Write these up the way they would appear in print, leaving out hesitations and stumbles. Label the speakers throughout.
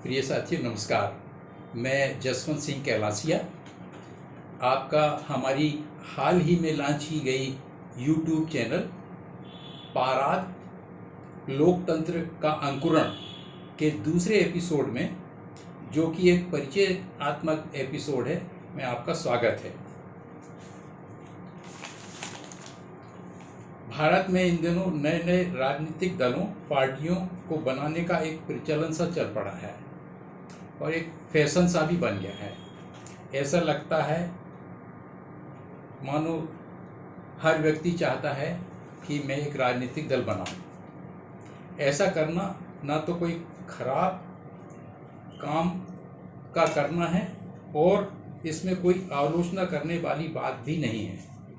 Speaker 1: प्रिय साथियों नमस्कार। मैं जसवंत सिंह कैलासिया आपका हमारी हाल ही में लॉन्च की गई यूट्यूब चैनल पाराद लोकतंत्र का अंकुरण के दूसरे एपिसोड में, जो कि एक परिचयात्मक एपिसोड है, में आपका स्वागत है। भारत में इन दिनों नए नए राजनीतिक दलों पार्टियों को बनाने का एक प्रचलन सा चल पड़ा है और एक फैशन सा भी बन गया है। ऐसा लगता है मानो हर व्यक्ति चाहता है कि मैं एक राजनीतिक दल बनाऊं। ऐसा करना ना तो कोई खराब काम का करना है और इसमें कोई आलोचना करने वाली बात भी नहीं है,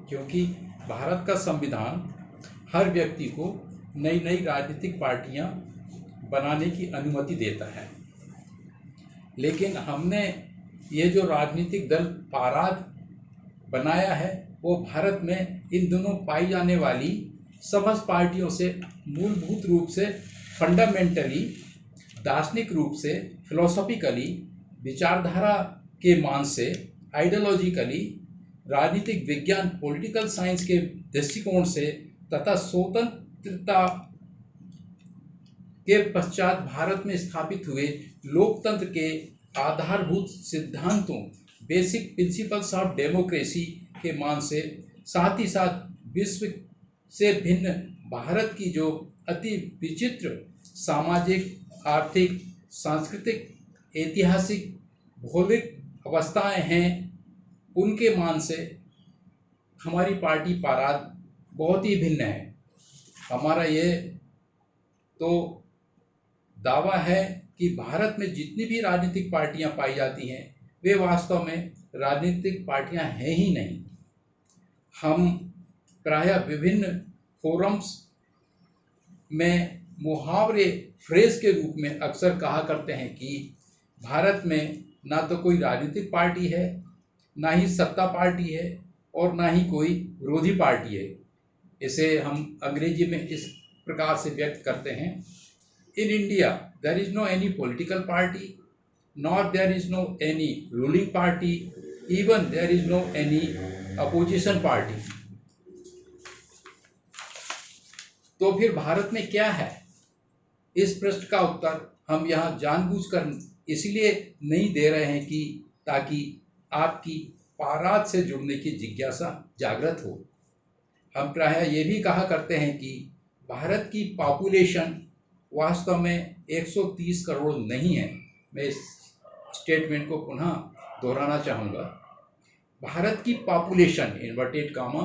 Speaker 1: क्योंकि भारत का संविधान हर व्यक्ति को नई नई राजनीतिक पार्टियां बनाने की अनुमति देता है। लेकिन हमने ये जो राजनीतिक दल पाराद बनाया है वो भारत में इन दिनों पाई जाने वाली समस्त पार्टियों से मूलभूत रूप से, फंडामेंटली, दार्शनिक रूप से, फिलोसॉफिकली, विचारधारा के मान से, आइडियोलॉजिकली, राजनीतिक विज्ञान, पॉलिटिकल साइंस के दृष्टिकोण से तथा स्वतंत्रता के पश्चात भारत में स्थापित हुए लोकतंत्र के आधारभूत सिद्धांतों, बेसिक प्रिंसिपल्स ऑफ डेमोक्रेसी के मान से, साथ ही साथ विश्व से भिन्न भारत की जो अति विचित्र सामाजिक, आर्थिक, सांस्कृतिक, ऐतिहासिक, भौगोलिक अवस्थाएं हैं, उनके मान से हमारी पार्टी पाराद बहुत ही भिन्न है। हमारा ये तो दावा है कि भारत में जितनी भी राजनीतिक पार्टियां पाई जाती हैं वे वास्तव में राजनीतिक पार्टियां हैं ही नहीं। हम प्रायः विभिन्न फोरम्स में मुहावरे, फ्रेज के रूप में अक्सर कहा करते हैं कि भारत में ना तो कोई राजनीतिक पार्टी है, ना ही सत्ता पार्टी है और ना ही कोई विरोधी पार्टी है। इसे हम अंग्रेजी में इस प्रकार से व्यक्त करते हैं: In India, there is no any political party, nor there is no any ruling party, even there is no any opposition party. तो फिर भारत में क्या है? इस प्रश्न का उत्तर हम यहाँ जानबूझकर इसलिए नहीं दे रहे हैं कि ताकि आपकी पाराद से जुड़ने की जिज्ञासा जागृत हो। हम प्रायः ये भी कहा करते हैं कि भारत की पॉपुलेशन वास्तव में 130 करोड़ नहीं है। मैं इस स्टेटमेंट को पुनः दोहराना चाहूँगा। भारत की पॉपुलेशन इन्वर्टेड कामा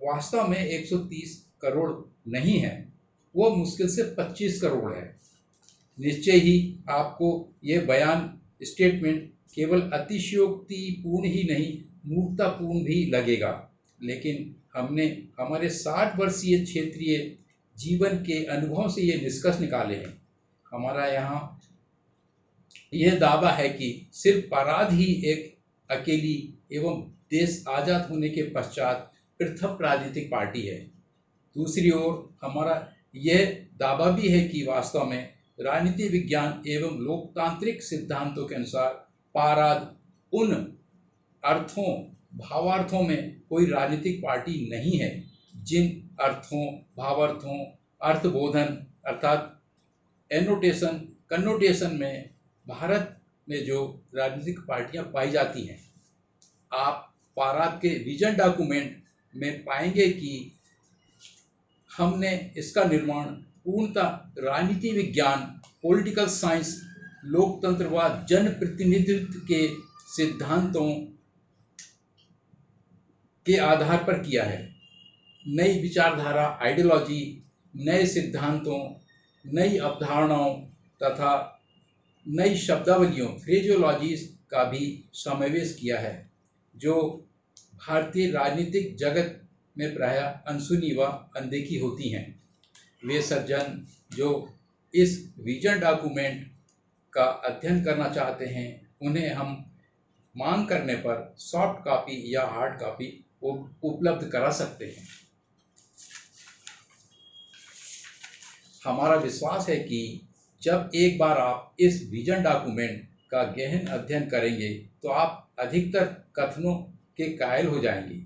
Speaker 1: वास्तव में 130 करोड़ नहीं है, वो मुश्किल से 25 करोड़ है। निश्चय ही आपको ये बयान, स्टेटमेंट केवल अतिशयोक्तिपूर्ण ही नहीं, मूर्खतापूर्ण भी लगेगा, लेकिन हमने हमारे 60 वर्षीय क्षेत्रीय जीवन के अनुभव से ये निष्कर्ष निकाले हैं। हमारा यहाँ यह दावा है कि सिर्फ पाराद ही एक अकेली एवं देश आज़ाद होने के पश्चात प्रथम राजनीतिक पार्टी है। दूसरी ओर हमारा यह दावा भी है कि वास्तव में राजनीति विज्ञान एवं लोकतांत्रिक सिद्धांतों के अनुसार पाराद उन अर्थों, भावार्थों में कोई राजनीतिक पार्टी नहीं है जिन अर्थों, भावार्थों, अर्थबोधन अर्थात एनोटेशन, कन्नोटेशन में भारत में जो राजनीतिक पार्टियां पाई जाती हैं। आप पाराद के विजन डॉक्यूमेंट में पाएंगे कि हमने इसका निर्माण पूर्णतः राजनीति विज्ञान, पॉलिटिकल साइंस, लोकतंत्र व जनप्रतिनिधित्व के सिद्धांतों के आधार पर किया है। नई विचारधारा, आइडियोलॉजी, नए सिद्धांतों, नई अवधारणाओं तथा नई शब्दावलियों, फ्रेजियोलॉजीज का भी समावेश किया है, जो भारतीय राजनीतिक जगत में प्रायः अनसुनी व अनदेखी होती हैं। वे सज्जन जो इस विजन डॉक्यूमेंट का अध्ययन करना चाहते हैं, उन्हें हम मांग करने पर सॉफ्ट कॉपी या हार्ड कॉपी उपलब्ध करा सकते हैं। हमारा विश्वास है कि जब एक बार आप इस विजन डॉक्यूमेंट का गहन अध्ययन करेंगे तो आप अधिकतर कथनों के कायल हो जाएंगे।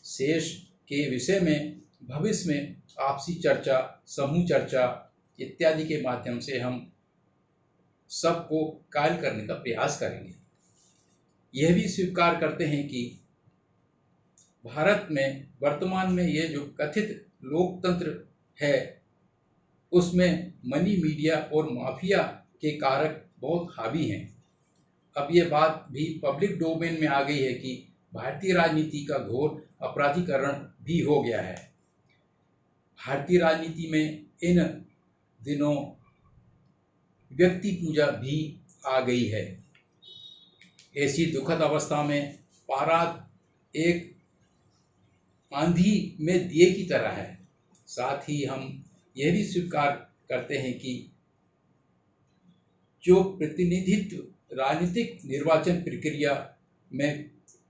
Speaker 1: शेष के विषय में भविष्य में आपसी चर्चा, समूह चर्चा इत्यादि के माध्यम से हम सबको कायल करने का प्रयास करेंगे। यह भी स्वीकार करते हैं कि भारत में वर्तमान में ये जो कथित लोकतंत्र है उसमें मनी, मीडिया और माफिया के कारक बहुत हावी हैं। अब ये बात भी पब्लिक डोमेन में आ गई है कि भारतीय राजनीति का घोर अपराधीकरण भी हो गया है। भारतीय राजनीति में इन दिनों व्यक्ति पूजा भी आ गई है। ऐसी दुखद अवस्था में पाराद एक आंधी में दिए की तरह है। साथ ही हम यह भी स्वीकार करते हैं कि जो प्रतिनिधित्व राजनीतिक निर्वाचन प्रक्रिया में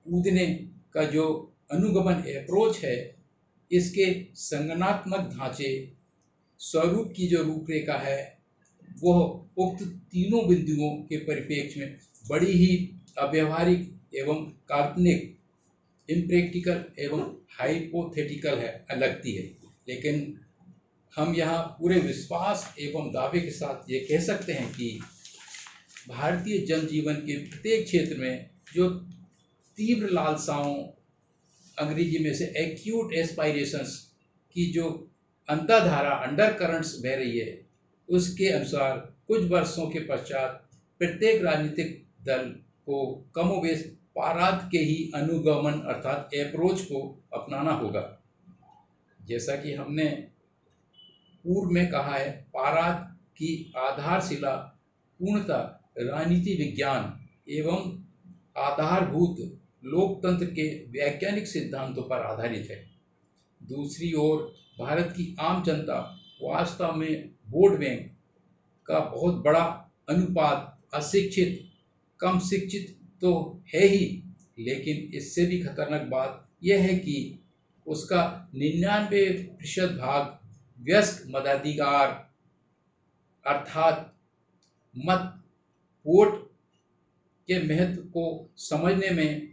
Speaker 1: कूदने का जो अनुगमन अप्रोच है, इसके संगठनात्मक ढांचे, स्वरूप की जो रूपरेखा है, वह उक्त तीनों बिंदुओं के परिप्रेक्ष्य में बड़ी ही अव्यवहारिक एवं काल्पनिक, इम्प्रैक्टिकल एवं हाइपोथेटिकल है लगती है। लेकिन हम यहाँ पूरे विश्वास एवं दावे के साथ ये कह सकते हैं कि भारतीय जनजीवन के प्रत्येक क्षेत्र में जो तीव्र लालसाओं, अंग्रेजी में से एक्यूट एस्पायरेशंस की जो अंतर्धारा, अंडर करंट्स बह रही है, उसके अनुसार कुछ वर्षों के पश्चात प्रत्येक राजनीतिक दल को कमोबेश पाराद के ही अनुगमन अर्थात अप्रोच को अपनाना होगा। जैसा कि हमने पूर्व में कहा है, पाराद की आधारशिला पूर्णतः राजनीति विज्ञान एवं आधारभूत लोकतंत्र के वैज्ञानिक सिद्धांतों पर आधारित है। दूसरी ओर भारत की आम जनता वास्तव में वोट बैंक का बहुत बड़ा अनुपात अशिक्षित, कम शिक्षित तो है ही, लेकिन इससे भी खतरनाक बात यह है कि उसका 99% भाग वयस्क मताधिकार अर्थात मत वोट के महत्व को समझने में,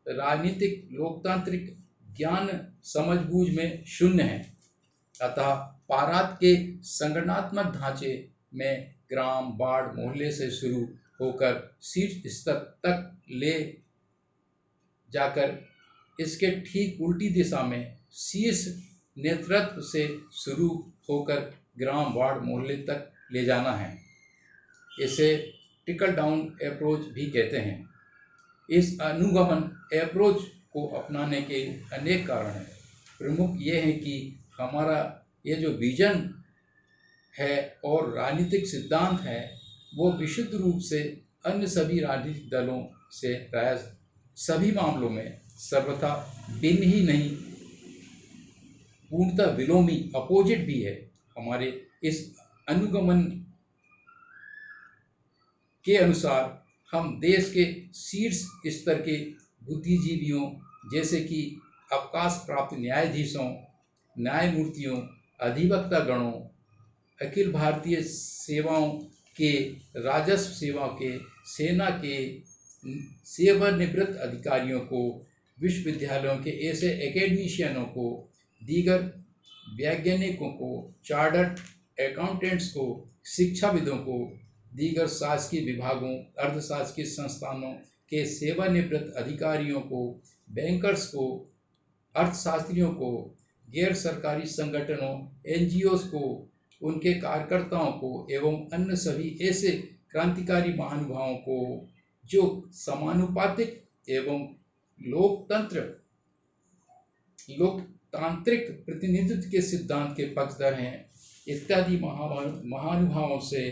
Speaker 1: राजनीतिक लोकतांत्रिक ज्ञान समझबूझ में शून्य है। अतः पाराद के संगठनात्मक ढांचे में ग्राम, वार्ड, मोहल्ले से शुरू होकर शीर्ष स्तर तक ले जाकर इसके ठीक उल्टी दिशा में शीर्ष नेतृत्व से शुरू होकर ग्राम, वार्ड, मोहल्ले तक ले जाना है। इसे ट्रिकल डाउन अप्रोच भी कहते हैं। इस अनुगमन अप्रोच को अपनाने के अनेक कारण हैं। प्रमुख ये है कि हमारा ये जो विजन है और राजनीतिक सिद्धांत है, वो विशुद्ध रूप से अन्य सभी राजनीतिक दलों से प्राय सभी मामलों में सर्वथा भिन्न ही नहीं, पूर्णतः विलोमी, अपोजिट भी है। हमारे इस अनुगमन के अनुसार हम देश के शीर्ष स्तर के बुद्धिजीवियों जैसे कि अवकाश प्राप्त न्यायाधीशों, न्यायमूर्तियों, अधिवक्ता गणों, अखिल भारतीय सेवाओं के, राजस्व सेवाओं के, सेना के सेवानिवृत्त अधिकारियों को, विश्वविद्यालयों के ऐसे एकेडमिशियनों को, दीगर वैज्ञानिकों को, चार्टर्ड अकाउंटेंट्स को, शिक्षाविदों को, दीगर शासकीय विभागों, अर्धशासकीय संस्थानों के सेवानिवृत्त अधिकारियों को, बैंकर्स को, अर्थशास्त्रियों को, गैर सरकारी संगठनों, NGOs को, उनके कार्यकर्ताओं को एवं अन्य सभी ऐसे क्रांतिकारी महानुभावों को जो समानुपातिक एवं लोकतांत्रिक प्रतिनिधित्व के सिद्धांत के पक्षधर हैं, इत्यादि महानुभावों से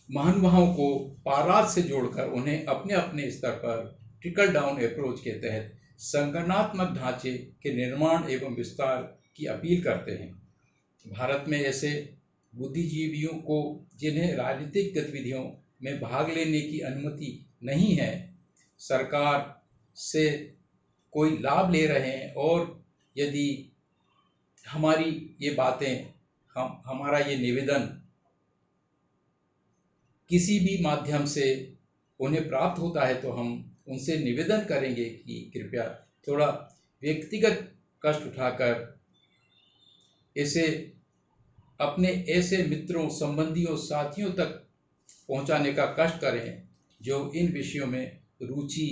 Speaker 1: महानुभावों को पाराद से जोड़कर उन्हें अपने अपने स्तर पर ट्रिकल डाउन अप्रोच के तहत संगठनात्मक ढांचे के निर्माण एवं विस्तार की अपील करते हैं। भारत में ऐसे बुद्धिजीवियों को जिन्हें राजनीतिक गतिविधियों में भाग लेने की अनुमति नहीं है, सरकार से कोई लाभ ले रहे हैं और यदि हमारी ये बातें, हमारा ये निवेदन किसी भी माध्यम से उन्हें प्राप्त होता है तो हम उनसे निवेदन करेंगे कि कृपया थोड़ा व्यक्तिगत कष्ट उठाकर इसे अपने ऐसे मित्रों, संबंधियों, साथियों तक पहुंचाने का कष्ट करें जो इन विषयों में रुचि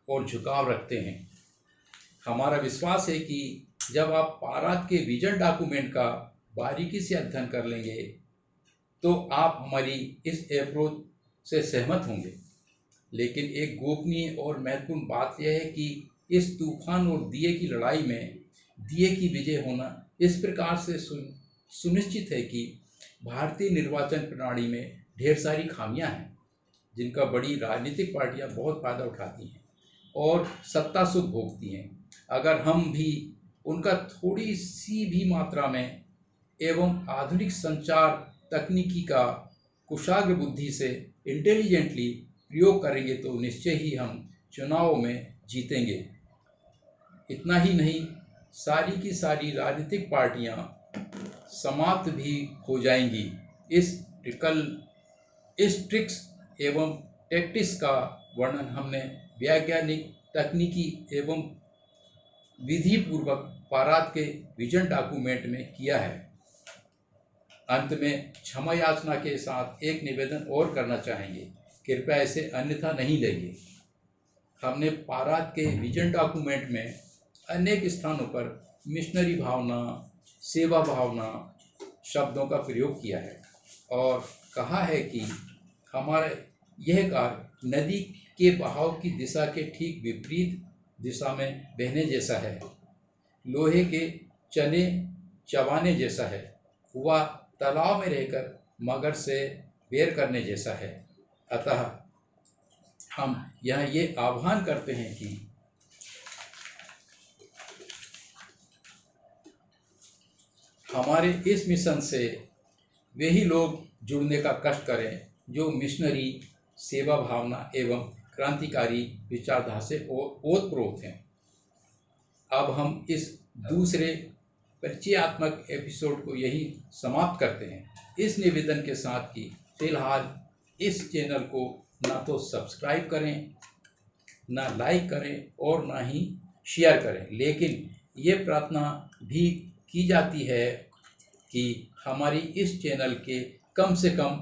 Speaker 1: और झुकाव रखते हैं। हमारा विश्वास है कि जब आप पाराद के विजन डॉक्यूमेंट का बारीकी से अध्ययन कर लेंगे तो आप हमारी इस अप्रोच से सहमत होंगे। लेकिन एक गोपनीय और महत्वपूर्ण बात यह है कि इस तूफान और दिए की लड़ाई में दिए की विजय होना इस प्रकार से सुनिश्चित है कि भारतीय निर्वाचन प्रणाली में ढेर सारी खामियां हैं जिनका बड़ी राजनीतिक पार्टियां बहुत फायदा उठाती हैं और सत्ता सुख भोगती हैं। अगर हम भी उनका थोड़ी सी भी मात्रा में एवं आधुनिक संचार तकनीकी का कुशाग्र बुद्धि से इंटेलिजेंटली प्रयोग करेंगे तो निश्चय ही हम चुनाव में जीतेंगे। इतना ही नहीं, सारी की सारी राजनीतिक पार्टियां समाप्त भी हो जाएंगी। इस ट्रिक्स एवं टैक्टिक्स का वर्णन हमने वैज्ञानिक, तकनीकी एवं विधि पूर्वक पाराद के विजन डॉक्यूमेंट में किया है। अंत में क्षमा याचना के साथ एक निवेदन और करना चाहेंगे, कृपया इसे अन्यथा नहीं लेंगे। हमने पाराद के विजन डॉक्यूमेंट में अनेक स्थानों पर मिशनरी भावना, सेवा भावना शब्दों का प्रयोग किया है और कहा है कि हमारा यह कार्य नदी के बहाव की दिशा के ठीक विपरीत दिशा में बहने जैसा है, लोहे के चने चबाने जैसा है, वह तालाब में रहकर मगर से बेर करने जैसा है। अतः हम यहाँ ये आह्वान करते हैं कि हमारे इस मिशन से वे ही लोग जुड़ने का कष्ट करें जो मिशनरी, सेवा भावना एवं क्रांतिकारी विचारधारा से ओतप्रोत हैं। अब हम इस दूसरे परिचयात्मक एपिसोड को यही समाप्त करते हैं, इस निवेदन के साथ कि फिलहाल इस चैनल को ना तो सब्सक्राइब करें, ना लाइक करें और ना ही शेयर करें। लेकिन ये प्रार्थना भी की जाती है कि हमारी इस चैनल के कम से कम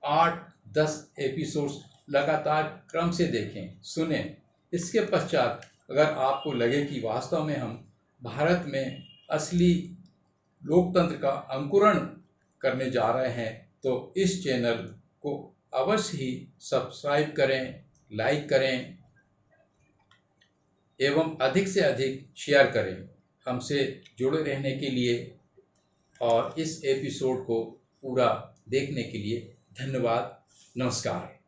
Speaker 1: 8-10 एपिसोड्स लगातार क्रम से देखें, सुनें। इसके पश्चात अगर आपको लगे कि वास्तव में हम भारत में असली लोकतंत्र का अंकुरण करने जा रहे हैं तो इस चैनल को अवश्य ही सब्सक्राइब करें, लाइक करें एवं अधिक से अधिक शेयर करें। हमसे जुड़े रहने के लिए और इस एपिसोड को पूरा देखने के लिए धन्यवाद। नमस्कार।